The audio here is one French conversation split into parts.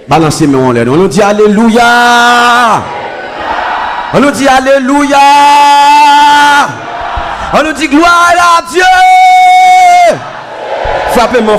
Balancez mes en l'air. On nous dit Alléluia. On nous dit Alléluia. On nous dit gloire à Dieu. Frappez-moi,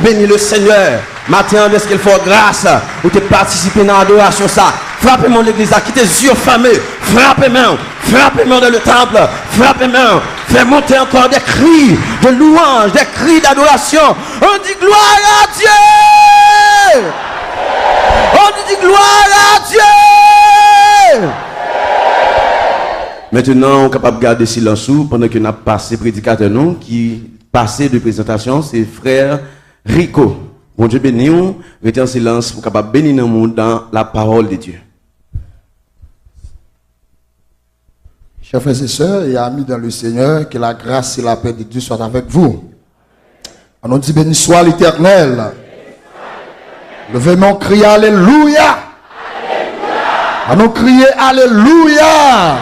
bénis le Seigneur. Matin, est-ce qu'il faut grâce ou te participer dans l'adoration ça. Frappez-moi l'église, qui tes yeux fermés. Frappez-moi dans le temple. Frappez-moi. Fais monter encore des cris de louange, des cris d'adoration. On dit gloire à Dieu. On dit gloire à Dieu. Maintenant, on est capable de garder silence pendant que nous avons passé prédicateur nous qui passé de présentation, c'est frère Rico. Bon Dieu béni, restez en silence pour capable bénir le monde dans la parole de Dieu. Chers frères et sœurs et amis dans le Seigneur, que la grâce et la paix de Dieu soient avec vous. On nous dit béni soit l'Éternel. Levez mon cri Alléluia. On nous crie Alléluia.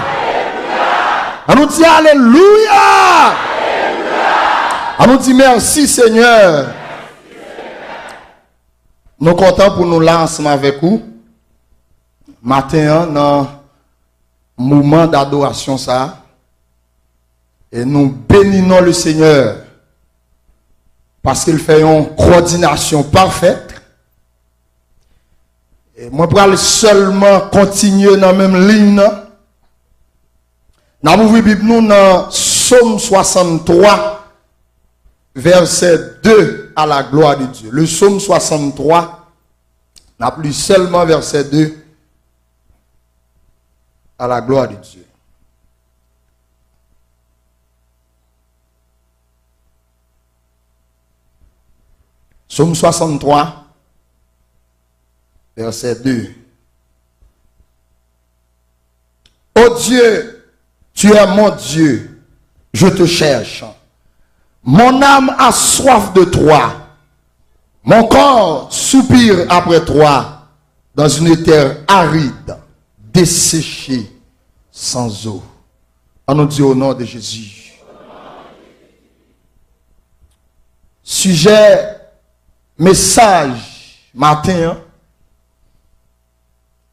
On nous dit Alléluia. On nous dit merci Seigneur. Nous sommes contents pour nous lancer avec vous. Matin, dans le moment d'adoration, ça. Et nous bénissons le Seigneur. Parce qu'il fait une coordination parfaite. Et moi, je vais seulement continuer dans la même ligne. Nous avons vu nous dans Psaume 63, verset 2 à la gloire de Dieu. Le Psaume 63 n'a plus seulement verset 2 à la gloire de Dieu. Psaume 63, verset 2. Ô Dieu, tu es mon Dieu, je te cherche. Mon âme a soif de toi. Mon corps soupire après toi dans une terre aride, desséchée, sans eau. On nous dit au nom de Jésus. Sujet, message, matin,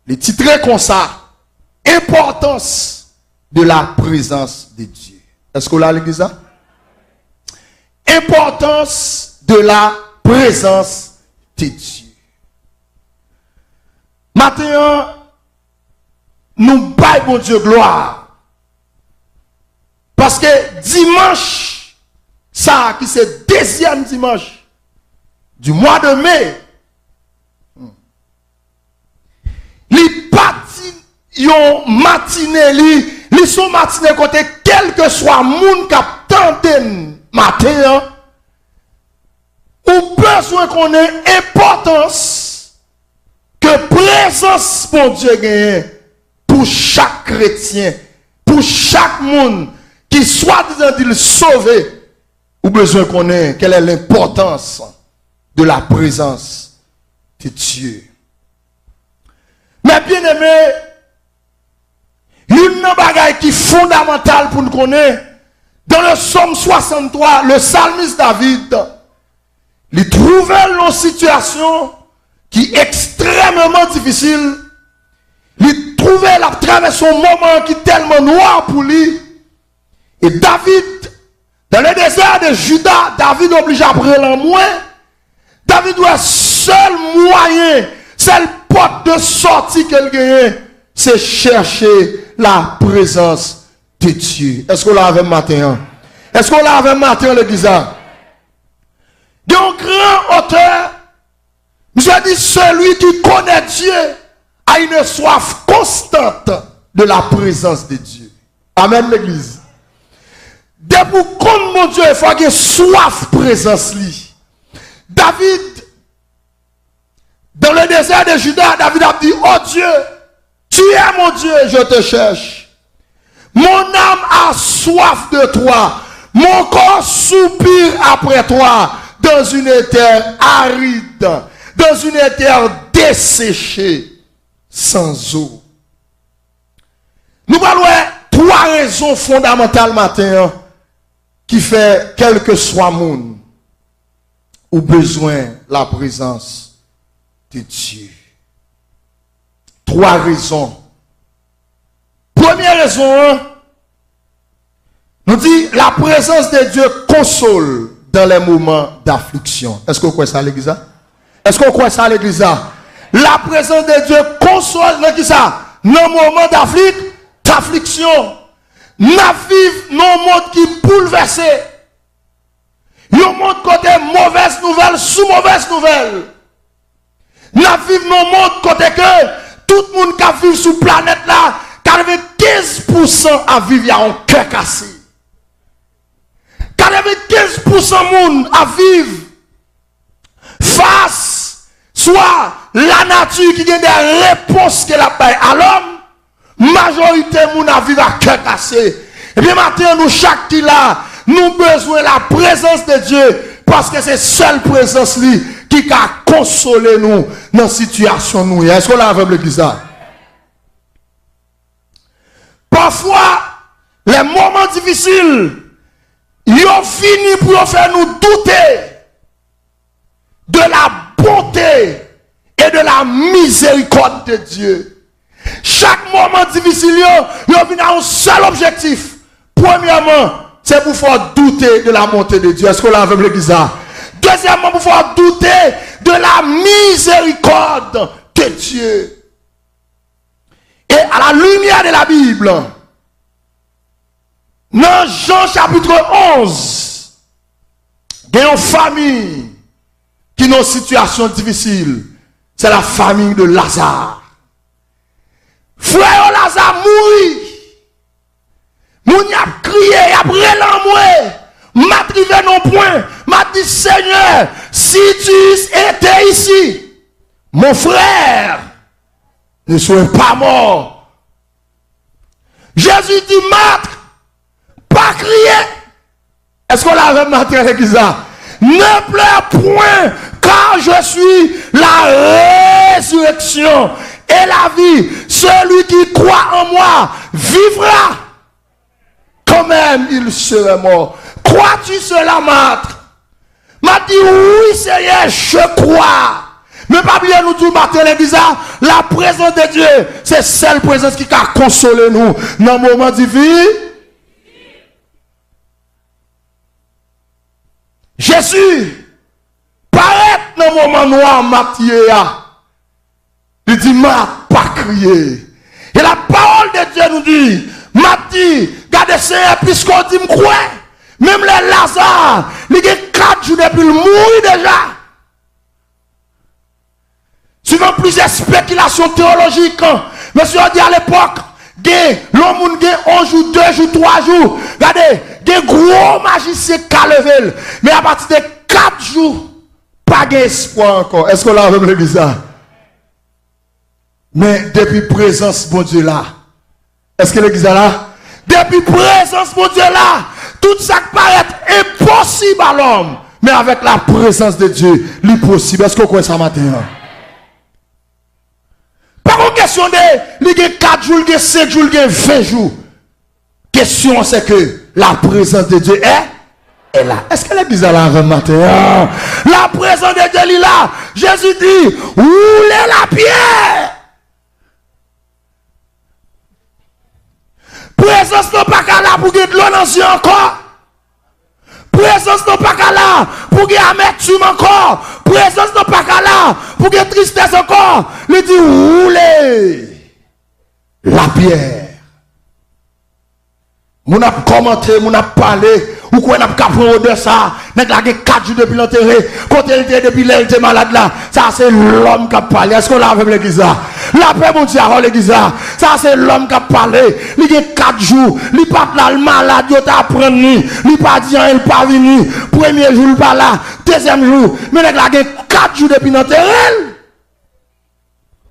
les titres comme ça, importance de la présence de Dieu. Est-ce qu'on l'a l'église? Importance de la présence de Dieu. Maintenant, nous baillons Dieu gloire. Parce que dimanche, ça qui c'est le deuxième dimanche du mois de mai, les partis yon matinée, li sont matinée côté quel que soit moun k'ap tante matin, ou besoin qu'on ait importance que présence pour Dieu gagne pour chaque chrétien, pour chaque monde qui soit disant il sauvé, ou besoin qu'on ait quelle est l'importance de la présence de Dieu. Mais bien aimé, une bagaille qui est fondamentale pour nous connaître, dans le psaume 63, le psalmiste David, il trouvait une situation qui est extrêmement difficile. Il trouvait la traverse un moment qui est tellement noir pour lui. Et David, dans le désert de Juda, David oblige à prendre en moins. David doit seul moyen, seul porte de sortie qu'il gagne, c'est chercher la présence de Dieu. Est-ce qu'on l'a avec matin? Est-ce qu'on l'a avec matin l'église? Il y a un grand auteur, je dis celui qui connaît Dieu a une soif constante de la présence de Dieu. Amen l'église. Dès pour qu'on mon Dieu, il faut qu'il y ait soif présence li. David, dans le désert de Juda, David a dit, oh Dieu, tu es mon Dieu, je te cherche. Mon âme a soif de toi. Mon corps soupire après toi dans une terre aride, dans une terre desséchée, sans eau. Nous parlons trois raisons fondamentales matin qui fait quel que soit monde ou besoin la présence de Dieu. 3 raisons. Première raison, nous dit la présence de Dieu console dans les moments d'affliction. Est-ce qu'on croit ça à l'église? Est-ce qu'on croit ça à l'église? La présence de Dieu console dans qui ça? Dans les moments d'affliction. Nous vivons dans un monde qui est bouleversé. Un monde côté mauvaise nouvelle, sous mauvaise nouvelle. Nous vivons dans un monde côté que tout le monde qui vit sur la planète là, 95% à vivre, il y a un cœur cassé. 95% de monde à vivre face soit la nature qui a des réponses qu'elle a payées à l'homme, majorité de monde à vivre à cœur cassé. Et bien maintenant, nous, chaque qui là, nous avons besoin de la présence de Dieu parce que c'est la seule présence qui a consolé nous dans la situation nous. Est-ce qu'on l'a avec l'église? Parfois, les moments difficiles, ils ont fini pour faire nous douter de la bonté et de la miséricorde de Dieu. Chaque moment difficile, ils ont fini à un seul objectif. Premièrement, c'est pour faire douter de la bonté de Dieu. Est-ce qu'on l'a avec l'église? Deuxièmement, pour faire douter de la miséricorde de Dieu. Et à la lumière de la Bible, dans Jean chapitre 11, il y a une famille qui est dans une situation difficile. C'est la famille de Lazare. Frère Lazare mourit. Moun y a crié, y a brûlé en moi. M'a trivé non point. M'a dit Seigneur, si tu étais ici, mon frère ne serait pas mort. Jésus dit, maître, pas crier. Est-ce qu'on l'a remarqué avec ça? Ne pleure point, car je suis la résurrection et la vie. Celui qui croit en moi vivra. Quand même il serait mort. Crois-tu cela, maître? M'a dit oui, Seigneur, je crois. Mais pas bien nous tout matin l'église, la présence de Dieu, c'est celle présence qui a consolé nous dans le moment difficile. Jésus paraît dans le moment noir, Matthieu. Il dit, m'a pas crié. Et la parole de Dieu nous dit, Matthieu, regardez Seigneur, puisqu'on dit, me croit. Même les Lazare, il y a 4 jours depuis le mourir déjà. Suivant plusieurs spéculations théologiques, monsieur a dit à l'époque, l'homme a 1 jour, 2 jours, 3 jours. Regardez, des gros magiciens qui ont levé. Mais à partir de 4 jours, pas d'espoir encore. Est-ce qu'on l'a avec l'église? Mais depuis présence, mon Dieu là. Est-ce que l'église là? Depuis présence, mon Dieu là. Tout ça qui paraît impossible à l'homme. Mais avec la présence de Dieu, l'impossible. Est-ce qu'on croit ça matin? Pas une question de 4 jours, 5 jours, 20 jours. Question c'est que la présence de Dieu est là. Est-ce que l'église est là avant matin? La présence de Dieu est là. Jésus dit, roulez la pierre. Présence n'est pas là pour que de l'eau dans encore. Présence n'est pas là pour que amertume encore. Présence n'est pas là pour que tristesse encore. Il dit roulez la pierre. Mon a commenté, mon a parlé. Ou quoi n'a pas prendre de ça. Nèg la 4 jours depuis l'enterré. Quand il était depuis là, il était malade là. Ça c'est l'homme qui a parlé. Est-ce qu'on l'a avec l'église là? La paix mon Dieu à l'église là. Ça c'est l'homme qui a parlé. Il y a 4 jours. Il pas là le malade, il t'a prendre ni. Il pas dit il pas venu. Premier jour il pas là, deuxième jour. Mais nèg la 4 jours depuis l'enterré.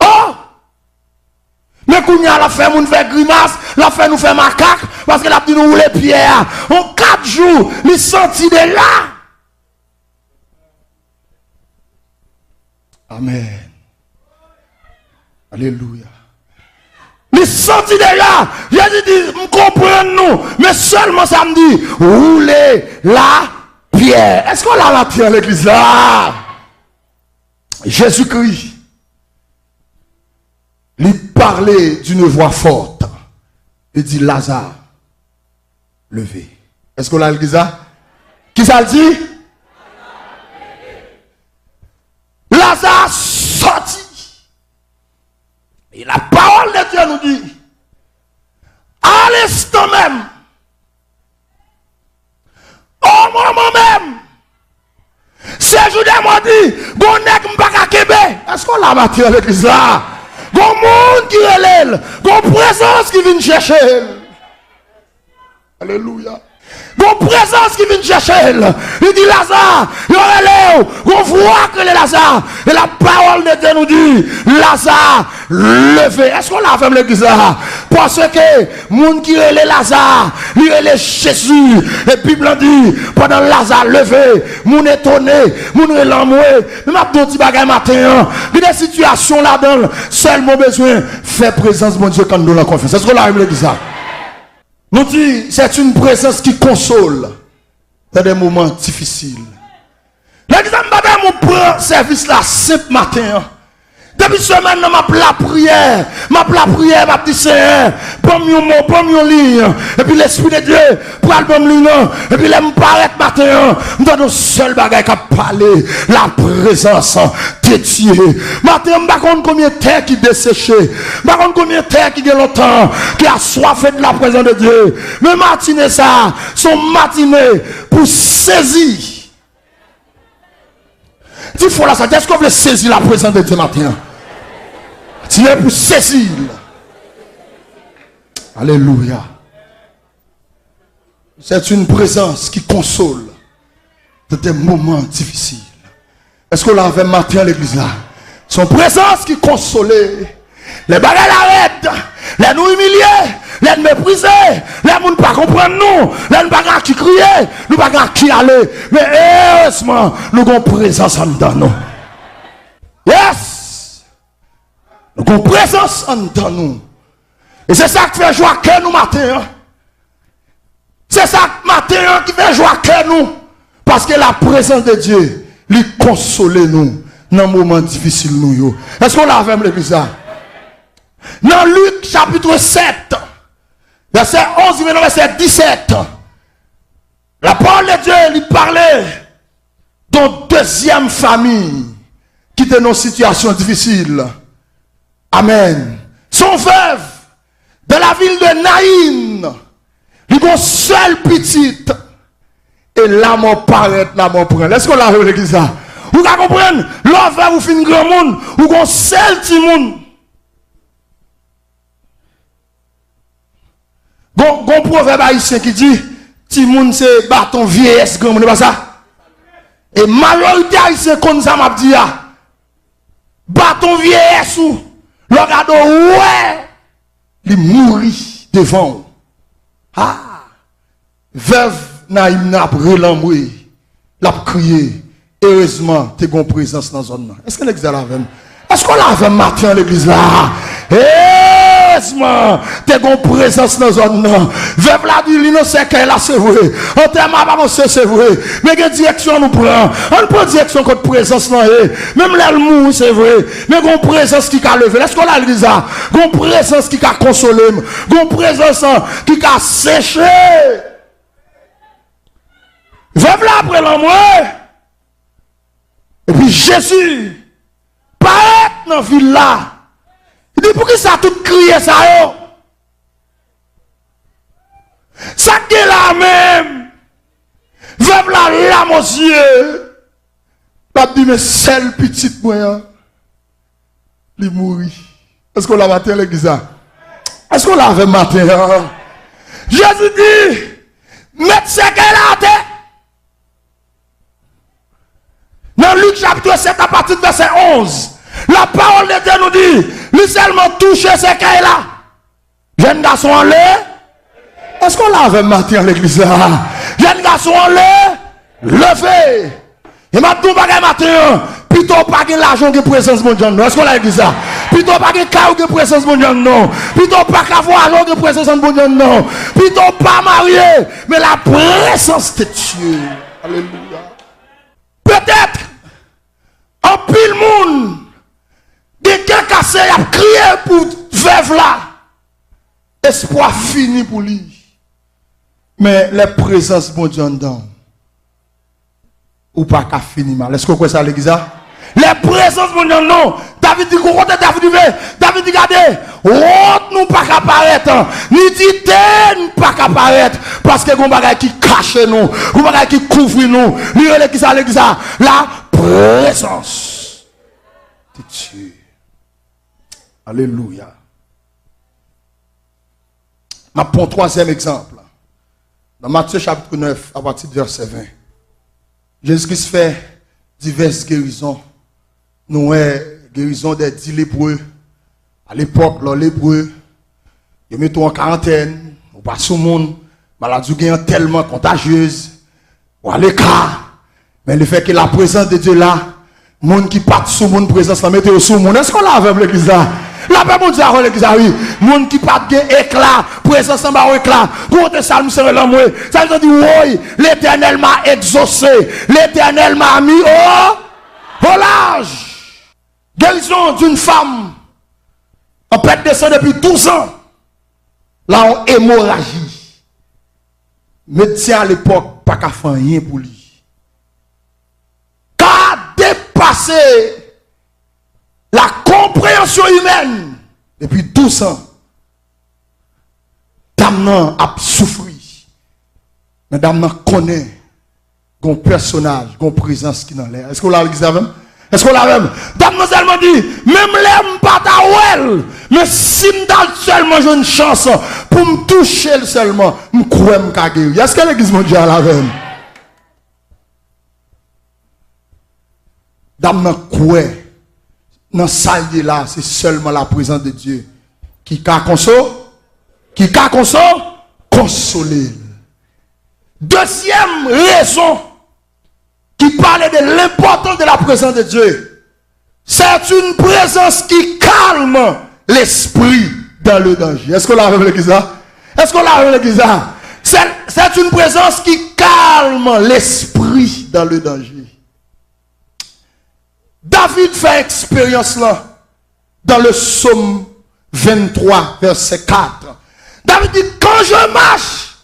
Oh! Mais quand il a la fait, nous fait grimace, la fait nous fait macaque, parce que la dit nous les pierres. En 4 jours, il sentit de là. Amen. Alléluia. Il sentit de là. Jésus dit, nous comprenons nous, mais seulement ça me dit, roulez la pierre. Est-ce qu'on a la pierre à l'église là? Jésus-Christ il parlait d'une voix forte. Il dit Lazare, levez. Est-ce qu'on a dit ça? Qui ça le dit? Lazare sorti. Et la parole de Dieu nous dit, à l'instant même, au moment même, ces jours m'a dit, bon nèg m'pa kebe. Est-ce qu'on l'a battu avec l'église là? Bon monde qui relève, bon présence qui vient chercher. Alléluia. Bon présence qui vient chercher. Il dit Lazare, il relève, on voit que le Lazare. Et la parole de Dieu nous dit, Lazare, levez. Est-ce qu'on l'a fait l'église là? Parce que monde qui relève Lazare, il relève Jésus. Et puis Bible dit, pendant Lazare levé, moun étonné, moun relamoué. Mais ma petit bagay matin, il y a des situations là-dedans, seul mon besoin, fait présence mon Dieu quand nous la confiance. Est-ce qu'on l'a fait l'église là? Nous dit, c'est une présence qui console dans des moments difficiles. L'exemple, madame, on prend service là, simple matin. Depuis semaine, m'a la prière, m'a dit Seigneur, prends-moi un mot, prends-moi une ligne. Et puis l'Esprit de Dieu, prends le ligne. Et puis là, me paraît matin, dans nos seuls bagages qui parler, la présence de Dieu. Matin, je ne sais pas combien de terre qui desséché, je ne sais pas combien de terre qui a longtemps, qui a soif de la présence de Dieu. Mais matinée ça, son matinée pour saisir. Dis faut là ça, est-ce qu'on veut saisir la présence de Dieu matin? Tu es pour saisir. Alléluia. C'est une présence qui console dans des moments difficiles. Est-ce qu'on l'avait matin à l'église là? Son présence qui consolait. Les bagages l'arrêtent. Les nous humilier. Les mépriser. Les gens ne pas comprendre nous. Les gens pas qui crier. Nous pas qui aller. Mais heureusement, nous avons présence en dedans nous. Yes! Nous avons présence en dedans nous. Et c'est ça qui fait joie que nous matin. C'est ça matin qui fait joie que nous. Parce que la présence de Dieu lui console nous dans les moments difficiles nous. Est-ce qu'on l'a fait l'église là? Dans Luc chapitre 7, verset 11, verset 17, la parole de Dieu lui parlait d'une deuxième famille qui était dans une situation difficile. Amen. Son veuve de la ville de Naïn, il a une seule petite, et la mort paraît, la mort prend. Est-ce qu'on l'a vu l'église là? Vous comprenez? L'enfer vous fait un grand monde, ou un seul petit monde. Gon proverbe haïtien qui dit ti moun c'est bâton vieillesse grand monde pas ça. Et majorité haïtien comme ça m'a dit bâton vieillesse ou le regarde ouais il mourit devant. Ah veuve naïm n'a relamoué l'a crié heureusement tu gon présence dans zone là. Est-ce que l'église là avec? Est-ce qu'on l'a avec matin l'église là? Tu as une présence dans la zone. Veuve la dit, l'innocent qu'elle a, c'est vrai. En termes de c'est vrai. Mais quelle direction nous prend? On prend direction contre présence. Même l'amour, c'est vrai. Mais une présence qui a levé. Est-ce qu'on a dit ça? Une présence qui a consolé. Une présence qui a séché. Veuve la après l'amour. Et puis Jésus paraît dans la ville là. Il dit pour qui ça tout crié ça yo? Ça qui est là même. Veuve la lame aux yeux. Pas dit mais seule petite moyen. Il mourit. Est-ce qu'on l'a maté à l'église? Est-ce qu'on l'avait maté? Jésus dit, mettez ce qu'elle a tête. Dans Luc chapitre 7 à partir de verset 11. La parole de Dieu nous dit, lui seulement touché ce qu'elle là. Jeune garçon en l'air. Est-ce qu'on l'avait matin à l'église là? Jeune garçon en l'air. Levé. Et maintenant, pas matin. Plutôt pas de l'argent que présence mon Dieu. Est-ce qu'on l'a dit ça? Plutôt pas de caillou que présence mon Dieu. Non. Plutôt pas qu'avoir l'argent que présence mon Dieu. Non. Plutôt pas marié. Mais la présence de Dieu. Alléluia. Peut-être. En pile monde. Quelqu'un qui a passé, il a crié pour veuve là. Espoir fini pour lui. Mais la présence de Dieu dedans, ou pas qu'à finir mal. Est-ce que vous croyez ça, l'église? Les présences de Dieu, non. David dit, David dit, regardez, honte nous pas qu'apparaître, ni dit, nous pas qu'apparaître, parce que nous bagay qui cache nous, nous bagay qui couvre nous. L'église, la présence de Dieu. Alléluia. Je prends un troisième exemple. Dans Matthieu chapitre 9, à partir du verset 20. Jésus-Christ fait diverses guérisons. Nous avons guérison des 10 lépreux. À l'époque, les lépreux, ils mettent en quarantaine, ou pas sous le monde, maladie tellement contagieuse, ou à l'écart. Mais le fait que la présence de Dieu là, les gens qui partent sous mon présence, la mettez sous mon. Est-ce qu'on l'a avec l'église là? La paix mon Dieu a l'église là, oui. Les gens qui partent éclat, présence en bas éclat. Pour te salme sur l'amour. Ça veut dire, oui, l'Éternel m'a exaucé. L'Éternel m'a mis au large. Guérison d'une femme en perte de sang depuis 12 ans. Là, on hémorragie. Médecin à l'époque, pas qu'à faire rien pour lui. Qu'a dépassé la compréhension humaine depuis 12 ans. Dame a souffert. Mais dame connaît un personnage, une présence qui dans l'air. Est-ce qu'on l'a dit? Est-ce qu'on l'a même? Mademoiselle m'a dit, même l'aime pas ta ouel, mais si m'dal seulement j'ai une chance pour me toucher seulement, m'croire m'ka guérir. Est-ce que l'église mondiale la même? Dame n'a croit, dans salle là, c'est seulement la présence de Dieu qui a consolé. Deuxième raison qui parlait de l'importance de la présence de Dieu. C'est une présence qui calme l'esprit dans le danger. Est-ce qu'on l'a vu l'église là? Est-ce qu'on l'a vu l'église là? C'est une présence qui calme l'esprit dans le danger. David fait expérience là dans le psaume 23, verset 4. David dit, quand je marche,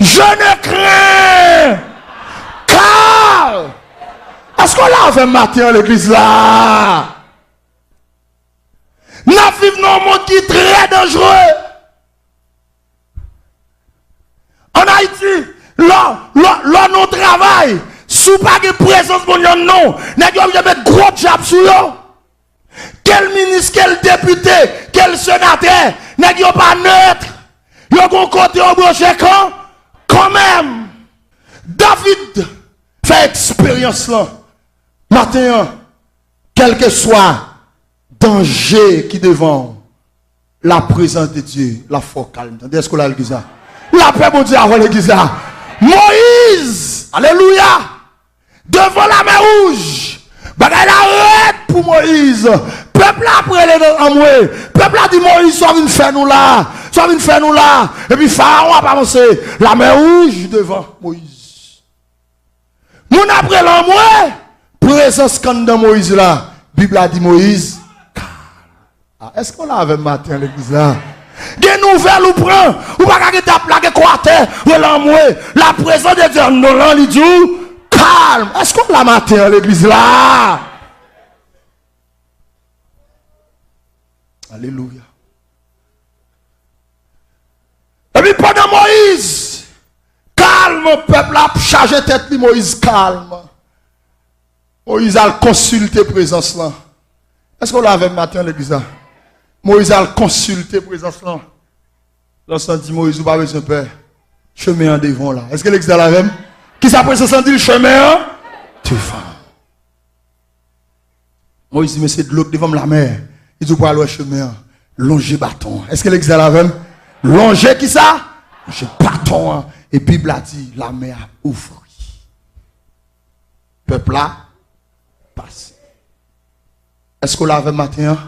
je ne crains. Car, est-ce qu'on l'a fait matin à l'église là? Nous vivons dans un monde qui est très dangereux. En Haïti, là, nous travaillons. Sous pas de présence, mon non. Nous avons mettre gros job sur eux. Quel ministre, quel député, quel sénateur, nous n'avons pas neutre. Nous avons côté au branché quand même. David fait expérience là. Matin, quel que soit danger qui devant la présence de Dieu, la foi calme. Est-ce qu'on a l'église là? La paix, mon Dieu, avant l'église là. Moïse, alléluia, devant la mer rouge. Bagay la arrête pour Moïse. Peuple après les en moi. Peuple a dit Moïse, soit une faire nous là. Soit une faire nous là. Et puis Pharaon a avancé. La mer rouge devant Moïse. Mon après l'envoi. Présence quand dans Moïse là. Bible a dit Moïse. Est-ce qu'on l'a avec matin l'église là? Des nouvelles ou prend. Ou pas qu'à taper la quartier. Ou l'envoi. La présence de Dieu dans l'envoi. Calme. Est-ce qu'on l'a matin à l'église là? Alléluia. Et puis pendant Moïse, calme, peuple a chargé tête de Moïse, calme. Moïse a consulté présence là. Est-ce qu'on l'a vu matin à l'église là? Moïse a consulté présence là. Lorsqu'on dit Moïse, vous n'avez pas besoin de peur. Chemin en devant là. Est-ce que l'église a la même? Qui s'appelle ça dit le chemin? Tu vas. Moïse dit, mais c'est de l'eau devant la mer. Il dit, pour aller au chemin, longer bâton. Est-ce que l'église a la même? Longer qui ça? Longer bâton. Et Bible a dit, la mer a ouvert. Peuple là, passe. Est-ce qu'on l'a vu matin?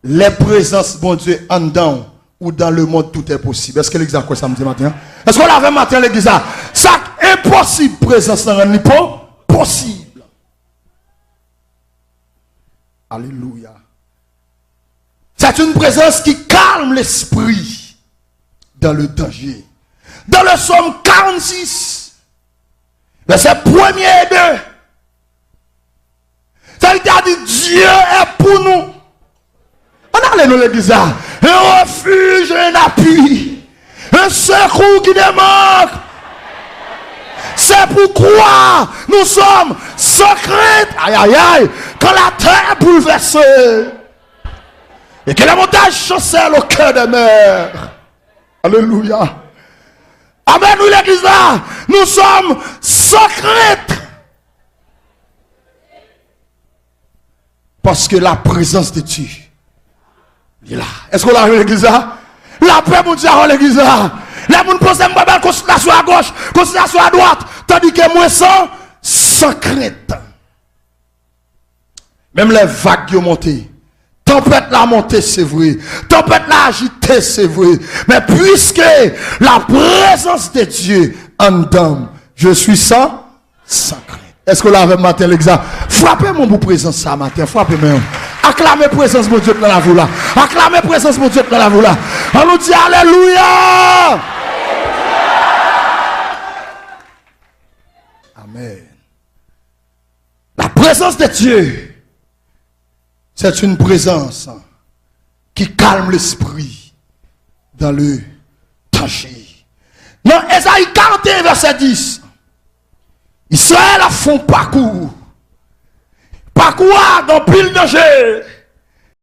Les présences, bon Dieu, en dedans ou dans le monde, tout est possible. Est-ce que l'église a quoi samedi matin? Est-ce qu'on l'a vu matin l'église? Ça impossible présence dans le pas possible. Alléluia. C'est une présence qui calme l'esprit dans le danger. Dans le psaume 46, verset 1er et 2, ça a dit Dieu est pour nous. On a dans l'église là. Un refuge, un appui, un secours qui démanque. C'est pourquoi nous sommes secrets. Aïe aïe aïe. Quand la terre est bouleversée et que les montagnes chancellent au cœur des mers. Alléluia. Amen. Nous l'église là, nous sommes secrets. Parce que la présence de Dieu est là. Est-ce qu'on a vu l'église là? La paix mon Dieu à l'église là. Les gens posent une belle consultation à gauche, consultation à droite, tandis que moi sans crainte. Même les vagues qui ont monté, tempête la montée c'est vrai, tempête la agitée c'est vrai, mais puisque la présence de Dieu en dedans, je suis sans crainte. Est-ce que là, matin, l'examen? Frappez mon bout présence ça matin, frappez moi. Acclamez présence mon Dieu dans la voix là. Acclamez présence mon Dieu dans la voix là. On nous dit Alléluia. Amen. La présence de Dieu, c'est une présence qui calme l'esprit dans le danger. Dans Ésaïe 41, verset 10. Israël a fait parcours. Parcours dans pile danger.